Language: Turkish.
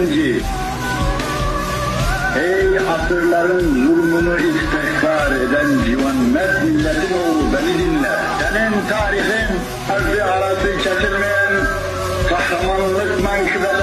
genci, ey asırların zulmunu istihbar eden civan mert milletin oğlu beni dinle. Senin tarihin harbi arası kesilmeyen kahramanlık menkıbeleri